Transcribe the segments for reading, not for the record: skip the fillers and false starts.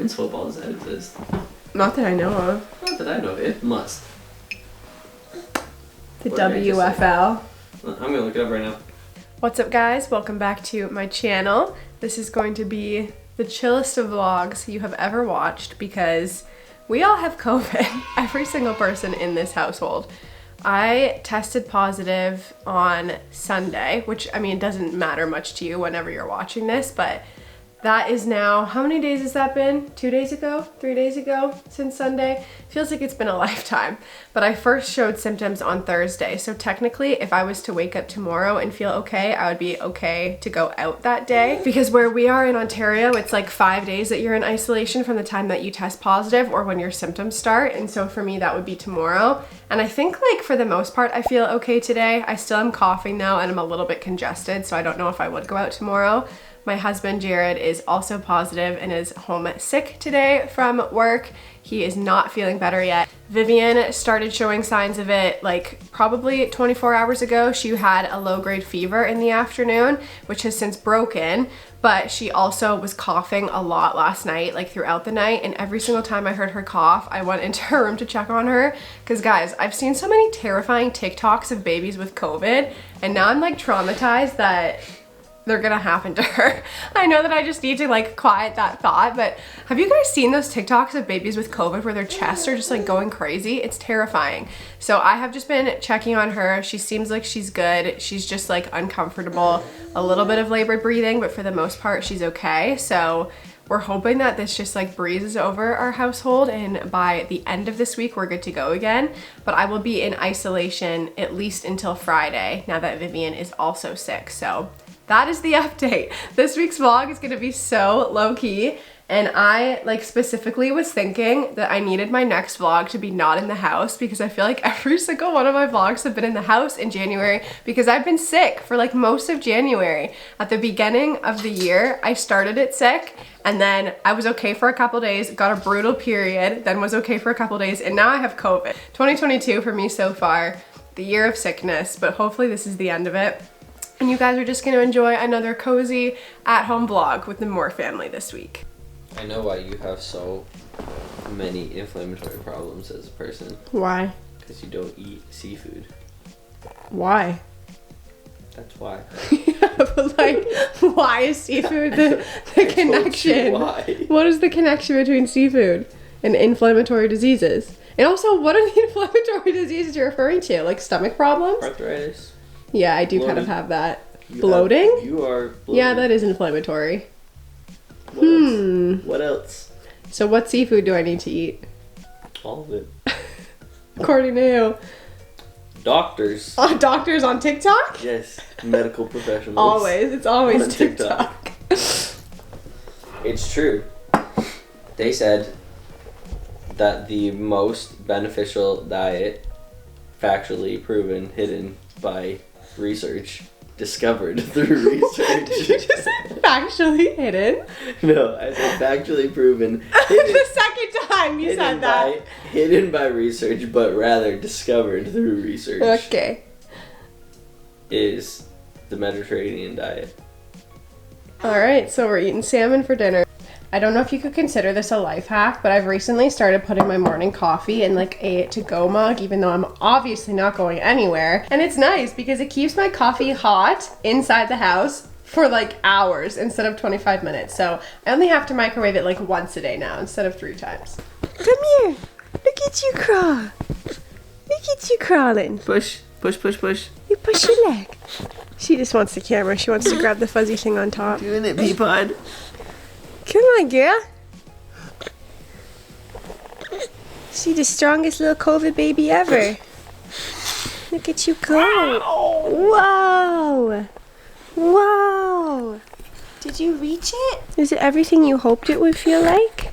women's football does that exist? Not that I know of. Not that I know of. It must. The WFL. I'm gonna look it up right now. What's up, guys? Welcome back to my channel. This is going to be the chillest of vlogs you have ever watched because we all have COVID. Every single person in this household. I tested positive on Sunday, which, I mean, doesn't matter much to you whenever you're watching this, but that is now, how many days has that been? 2 days ago? 3 days ago since Sunday? Feels like it's been a lifetime. But I first showed symptoms on Thursday. So technically, if I was to wake up tomorrow and feel okay, I would be okay to go out that day. Because where we are in Ontario, it's like 5 days that you're in isolation from the time that you test positive or when your symptoms start. And so for me, that would be tomorrow. And I think, like, for the most part, I feel okay today. I still am coughing though, and I'm a little bit congested, so I don't know if I would go out tomorrow. My husband, Jared, is also positive and is home sick today from work. He is not feeling better yet. Vivian started showing signs of it like probably 24 hours ago. She had a low-grade fever in the afternoon, which has since broken, but she also was coughing a lot last night, like throughout the night, and every single time I heard her cough, I went into her room to check on her. Because guys, I've seen so many terrifying TikToks of babies with COVID, and now I'm like traumatized that they're gonna happen to her. I know that I just need to like quiet that thought, but have you guys seen those TikToks of babies with COVID where their chests are just like going crazy? It's terrifying. So I have just been checking on her. She seems like she's good. She's just like uncomfortable, a little bit of labored breathing, but for the most part, she's okay. So we're hoping that this just like breezes over our household and by the end of this week, we're good to go again. But I will be in isolation at least until Friday now that Vivian is also sick. So that is the update. This week's vlog is gonna be so low-key, and I like specifically was thinking that I needed my next vlog to be not in the house because I feel like every single one of my vlogs have been in the house in January because I've been sick for like most of January. At the beginning of the year, I started it sick, and then I was okay for a couple days, got a brutal period, then was okay for a couple days, and now I have COVID. 2022 for me so far, the year of sickness, but hopefully this is the end of it. And you guys are just gonna enjoy another cozy at-home vlog with the Moore family this week. I know why you have so many inflammatory problems as a person. Why? Because you don't eat seafood. Why? That's why. Yeah, but like, why is seafood the connection? Why? What is the connection between seafood and inflammatory diseases? And also, what are the inflammatory diseases you're referring to? Like stomach problems? Arthritis. Yeah, I do Bloating. kind of have that. Bloating? You are bloating. Yeah, that is inflammatory. What else? What else? So what seafood do I need to eat? All of it. According to who? Doctors. Doctors on TikTok? Yes, medical professionals. Always. It's always on TikTok. It's true. They said that the most beneficial diet, factually proven, hidden by research, discovered through research. Did you just say factually hidden? No, I said factually proven. The second time you said that. Hidden by research, but rather discovered through research. Okay. Is the Mediterranean diet. Alright, so we're eating salmon for dinner. I don't know if you could consider this a life hack, but I've recently started putting my morning coffee in like a to-go mug, even though I'm obviously not going anywhere. And it's nice because it keeps my coffee hot inside the house for like hours instead of 25 minutes. So I only have to microwave it like once a day now instead of 3 times. Come here. Look at you crawl. Look at you crawling. Push, push, push, push. You push your leg. She just wants the camera. She wants to grab the fuzzy thing on top. Doing it, Peapod. Come on, girl. She the strongest little COVID baby ever. Look at you go. Whoa. Whoa. Did you reach it? Is it everything you hoped it would feel like?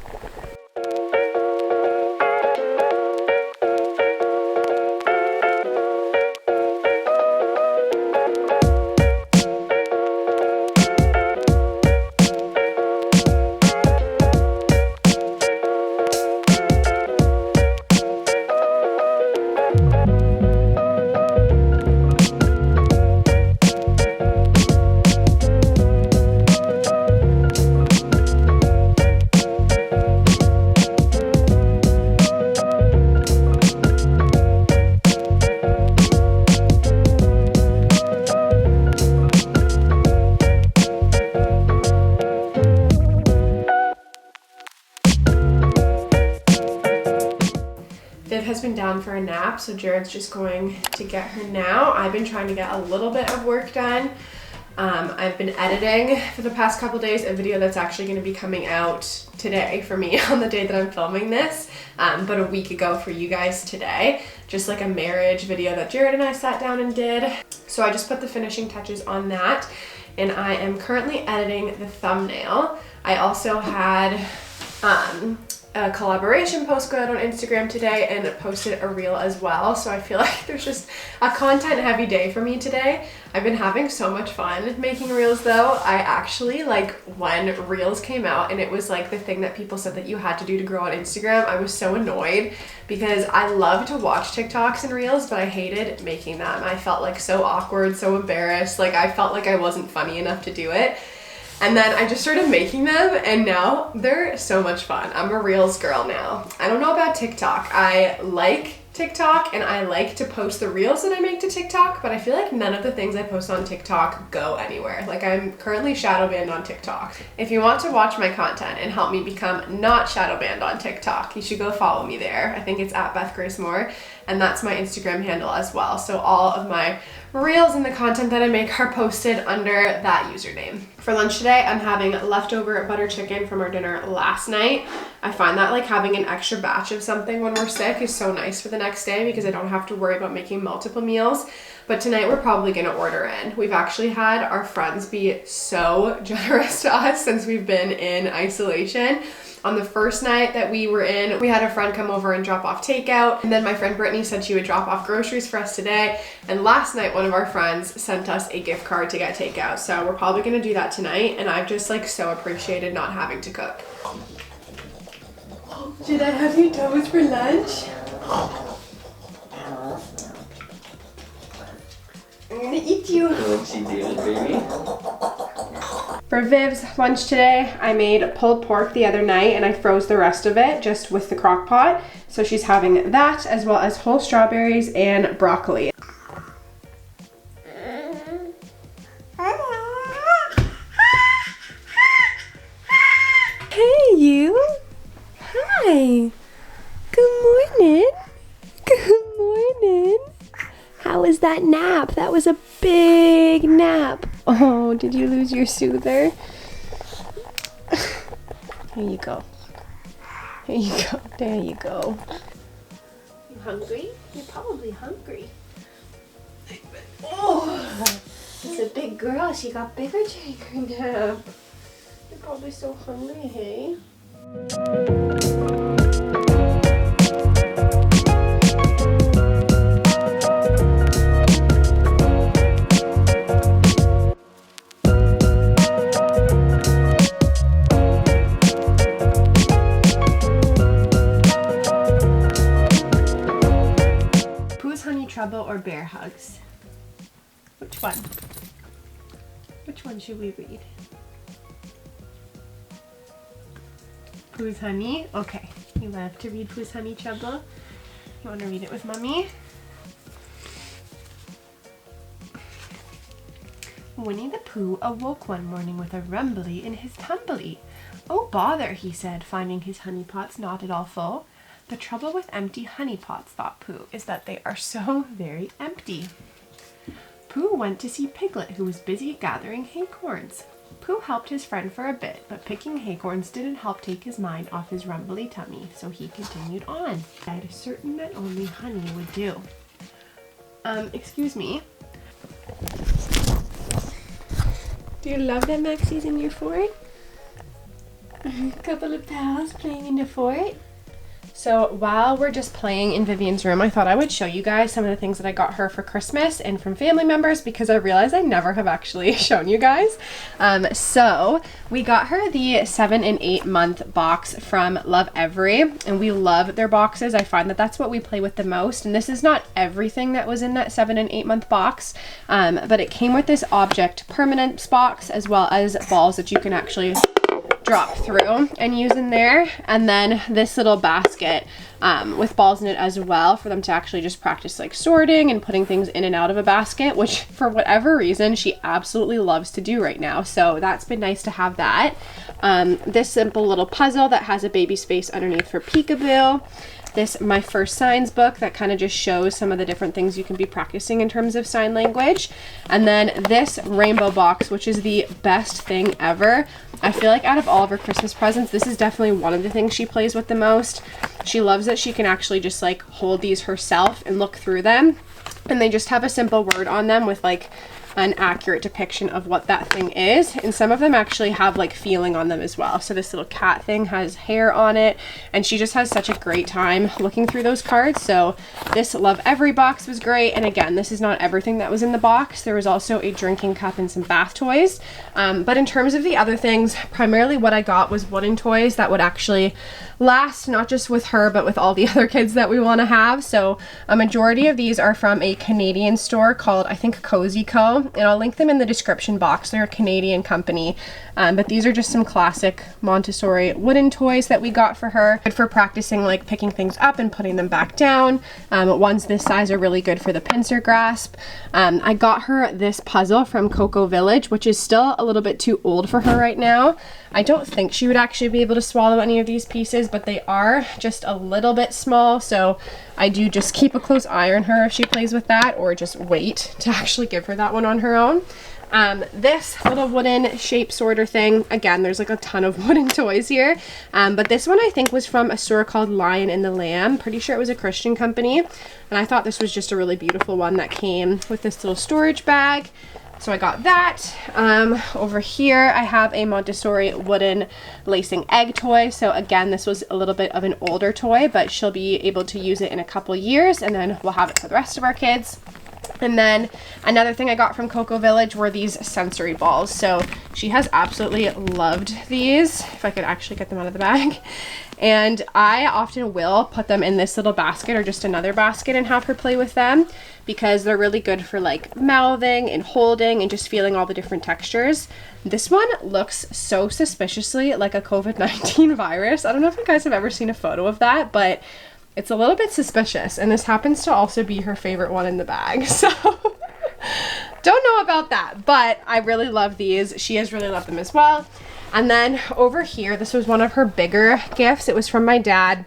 has been down for a nap, so Jared's just going to get her now. I've been trying to get a little bit of work done. I've been editing for the past couple days a video that's actually going to be coming out today for me on the day that I'm filming this, but a week ago for you guys today. Just like a marriage video that Jared and I sat down and did. So I just put the finishing touches on that, and I am currently editing the thumbnail. I also had a collaboration post go out on Instagram today and posted a reel as well. So I feel like there's just a content heavy day for me today. I've been having so much fun making reels though. I actually, like, when reels came out and it was like the thing that people said that you had to do to grow on Instagram, I was so annoyed because I love to watch TikToks and reels, but I hated making them. I felt like so awkward, so embarrassed. Like I felt like I wasn't funny enough to do it. And then I just started making them and now they're so much fun. I'm a Reels girl now. I don't know about TikTok. I like TikTok and I like to post the Reels that I make to TikTok, but I feel like none of the things I post on TikTok go anywhere. Like I'm currently shadow banned on TikTok. If you want to watch my content and help me become not shadow banned on TikTok, you should go follow me there. I think it's at Beth Grace Moore, and that's my Instagram handle as well. So all of my Reels and the content that I make are posted under that username. For lunch today, I'm having leftover butter chicken from our dinner last night. I find that like having an extra batch of something when we're sick is so nice for the next day because I don't have to worry about making multiple meals. But tonight we're probably gonna order in. We've actually had our friends be so generous to us since we've been in isolation. On the first night that we were in, we had a friend come over and drop off takeout. And then my friend Brittany said she would drop off groceries for us today. And last night, one of our friends sent us a gift card to get takeout. So we're probably gonna do that tonight. And I've just like so appreciated not having to cook. Did I have your toes for lunch? I'm gonna eat you. What's she doing, baby? For Viv's lunch today, I made pulled pork the other night and I froze the rest of it just with the crock pot. So she's having that as well as whole strawberries and broccoli. Hey you! Hi! Good morning! Good morning! How was that nap? That was a big nap. Oh, did you lose your soother? Here you go. Here you go. There you go. You hungry? You're probably hungry. Oh, it's a big girl. She got bigger during her nap. You're probably so hungry, hey? Trouble or bear hugs? Which one? Which one should we read? Pooh's Honey? Okay. You love to read Pooh's Honey Trouble? You want to read it with Mommy? Winnie the Pooh awoke one morning with a rumbly in his tumbly. Oh bother, he said, finding his honey pots not at all full. The trouble with empty honey pots, thought Pooh, is that they are so very empty. Pooh went to see Piglet, who was busy gathering acorns. Pooh helped his friend for a bit, but picking acorns didn't help take his mind off his rumbly tummy, so he continued on. I'd certain that only honey would do. Excuse me. Do you love that Maxie's in your fort? A couple of pals playing in the fort? So while we're just playing in Vivian's room, I thought I would show you guys some of the things that I got her for Christmas and from family members because I realized I never have actually shown you guys. So we got her the 7 and 8 month box from LOVEVERY, and we love their boxes. I find that that's what we play with the most, and this is not everything that was in that 7 and 8 month box, but it came with this object permanence box as well as balls that you can actually drop through and use in there, and then this little basket with balls in it as well for them to actually just practice like sorting and putting things in and out of a basket, which for whatever reason she absolutely loves to do right now, so that's been nice to have that. This simple little puzzle that has a baby space underneath for peekaboo, this My First Signs book that kind of just shows some of the different things you can be practicing in terms of sign language. And then this rainbow box, which is the best thing ever. I feel like out of all of her Christmas presents, this is definitely one of the things she plays with the most. She loves that she can actually just like hold these herself and look through them. And they just have a simple word on them with like an accurate depiction of what that thing is, and some of them actually have like feeling on them as well. So this little cat thing has hair on it, and she just has such a great time looking through those cards. So this LOVEVERY box was great, and again, this is not everything that was in the box. There was also a drinking cup and some bath toys, but in terms of the other things, primarily what I got was wooden toys that would actually last, not just with her but with all the other kids that we want to have. So a majority of these are from a Canadian store called, I think, Cozy Co, and I'll link them in the description box. They're a Canadian company, but these are just some classic Montessori wooden toys that we got for her. Good for practicing like picking things up and putting them back down. Ones this size are really good for the pincer grasp. I got her this puzzle from Cocoa Village, which is still a little bit too old for her right now. I don't think she would actually be able to swallow any of these pieces, but they are just a little bit small, so I do just keep a close eye on her if she plays with that, or just wait to actually give her that one on her own. This little wooden shape sorter thing, again, there's like a ton of wooden toys here, but this one I think was from a store called Lion and the Lamb. Pretty sure it was a Christian company, and I thought this was just a really beautiful one that came with this little storage bag. So I got that. Over here I have a Montessori wooden lacing egg toy. So again, this was a little bit of an older toy, but she'll be able to use it in a couple years, and then we'll have it for the rest of our kids. And then another thing I got from Cocoa Village were these sensory balls. So she has absolutely loved these, if I could actually get them out of the bag. And I often will put them in this little basket or just another basket and have her play with them, because they're really good for like mouthing and holding and just feeling all the different textures. This one looks so suspiciously like a COVID-19 virus. I don't know if you guys have ever seen a photo of that, but it's a little bit suspicious, and this happens to also be her favorite one in the bag, so don't know about that, but I really love these. She has really loved them as well. And then over here, this was one of her bigger gifts. It was from my dad,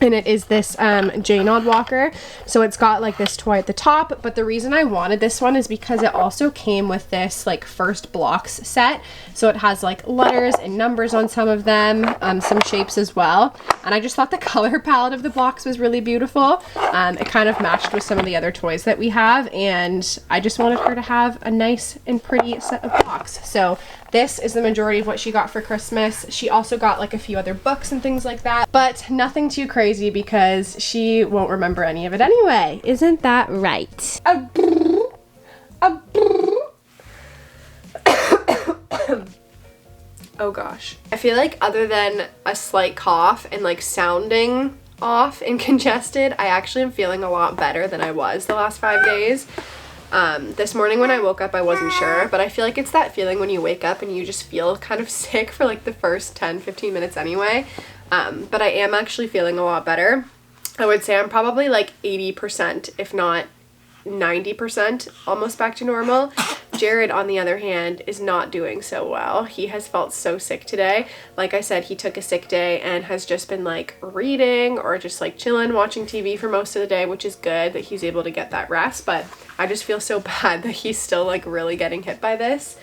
and it is this J-Nod walker. So it's got like this toy at the top, but the reason I wanted this one is because it also came with this like first blocks set. So it has like letters and numbers on some of them, some shapes as well. And I just thought the color palette of the blocks was really beautiful. It kind of matched with some of the other toys that we have, and I just wanted her to have a nice and pretty set of blocks. So this is the majority of what she got for Christmas. She also got like a few other books and things like that, but nothing too crazy because she won't remember any of it anyway. Isn't that right? Oh gosh. I feel like other than a slight cough and like sounding off and congested, I actually am feeling a lot better than I was the last 5 days. This morning when I woke up, I wasn't sure, but I feel like it's that feeling when you wake up and you just feel kind of sick for like the first 10-15 minutes anyway. But I am actually feeling a lot better. I would say I'm probably like 80%, if not 90%, almost back to normal. Jared, on the other hand, is not doing so well. He has felt so sick today. Like I said, he took a sick day and has just been like reading or just like chilling, watching TV for most of the day, which is good that he's able to get that rest, but I just feel so bad that he's still like really getting hit by this.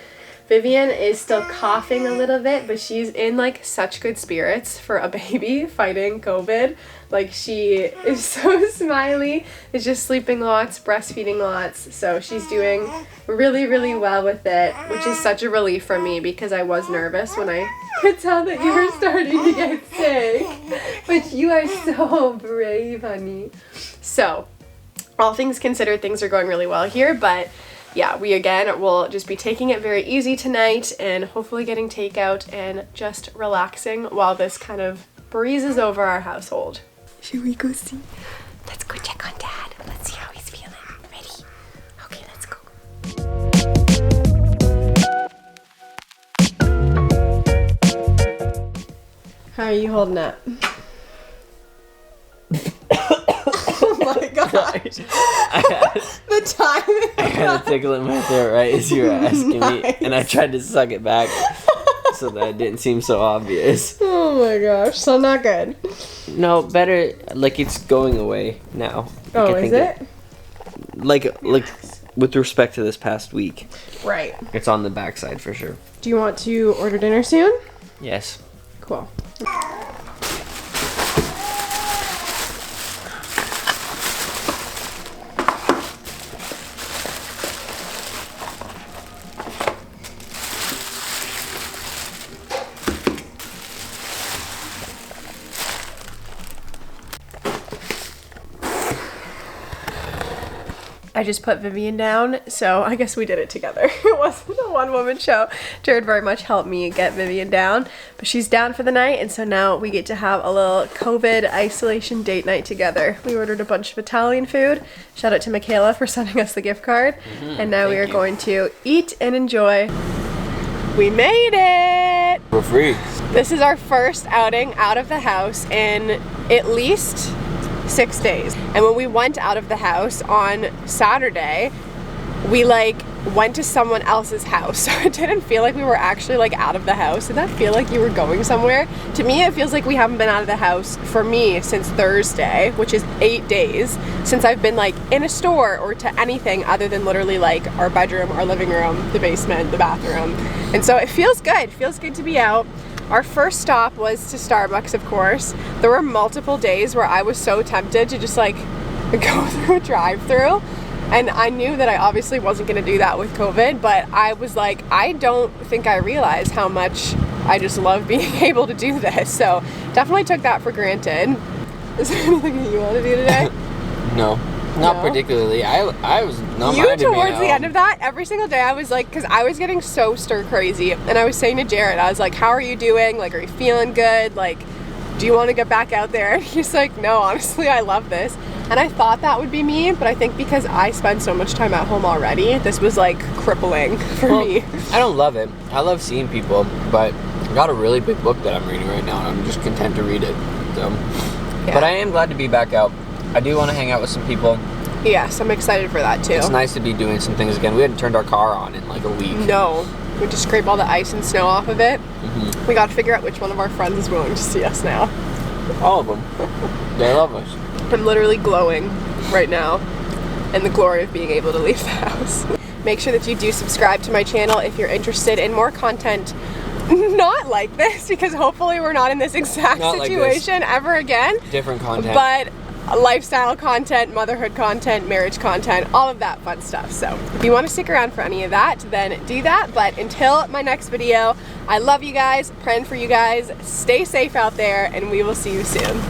Vivian is still coughing a little bit, but she's in like such good spirits for a baby fighting COVID. Like she is so smiley, is just sleeping lots, breastfeeding lots. So she's doing really, really well with it, which is such a relief for me because I was nervous when I could tell that you were starting to get sick. But you are so brave, honey. So all things considered, things are going really well here, but yeah, we again will just be taking it very easy tonight and hopefully getting takeout and just relaxing while this kind of breezes over our household. Should we go see? Let's go check on Dad. Let's see how he's feeling. Ready? Okay, let's go. How are you holding up? Oh my gosh. The timing. I had a tickle in my throat right as you were asking me, and I tried to suck it back so that it didn't seem so obvious. Oh Oh my gosh, so not good. No, better, like, it's going away now. Oh, is it? Like, with respect to this past week. Right. It's on the backside for sure. Do you want to order dinner soon? Yes. Cool. I just put Vivian down, so I guess we did it together. It wasn't a one-woman show. Jared very much helped me get Vivian down, but she's down for the night, and so now we get to have a little COVID isolation date night together. We ordered a bunch of Italian food. Shout out to Michaela for sending us the gift card. And now we are going to eat and enjoy. We made it! We're free. This is our first outing out of the house in at least 6 days. And when we went out of the house on Saturday, we went to someone else's house. So it didn't feel like we were actually out of the house. Did that feel like you were going somewhere? To me, it feels like we haven't been out of the house, for me, since Thursday, which is 8 days, since I've been in a store or to anything other than literally our bedroom, our living room, the basement, the bathroom. And so it feels good. It feels good to be out. Our first stop was to Starbucks, of course. There were multiple days where I was so tempted to just go through a drive-thru. And I knew that I obviously wasn't gonna do that with COVID, but I was I don't think I realize how much I just love being able to do this. So definitely took that for granted. Is there anything that you want to do today? No. Not particularly. I was not you minded towards the end of that, every single day I was because I was getting so stir crazy, and I was saying to Jared, I was how are you doing? Are you feeling good? Do you want to get back out there? And he's no, honestly, I love this. And I thought that would be me, but I think because I spend so much time at home already, this was crippling for me. I don't love it. I love seeing people, but I got a really big book that I'm reading right now, and I'm just content to read it. So, yeah. But I am glad to be back out. I do want to hang out with some people. Yes, I'm excited for that too. It's nice to be doing some things again. We hadn't turned our car on in a week. No. We just scrape all the ice and snow off of it. We got to figure out which one of our friends is willing to see us now. All of them. They love us. I'm literally glowing right now in the glory of being able to leave the house. Make sure that you do subscribe to my channel if you're interested in more content not like this, because hopefully we're not in this exact situation ever again. Different content. But lifestyle content, motherhood content, marriage content, all of that fun stuff. So if you want to stick around for any of that, then do that. But until my next video, I love you guys, praying for you guys, stay safe out there, and we will see you soon.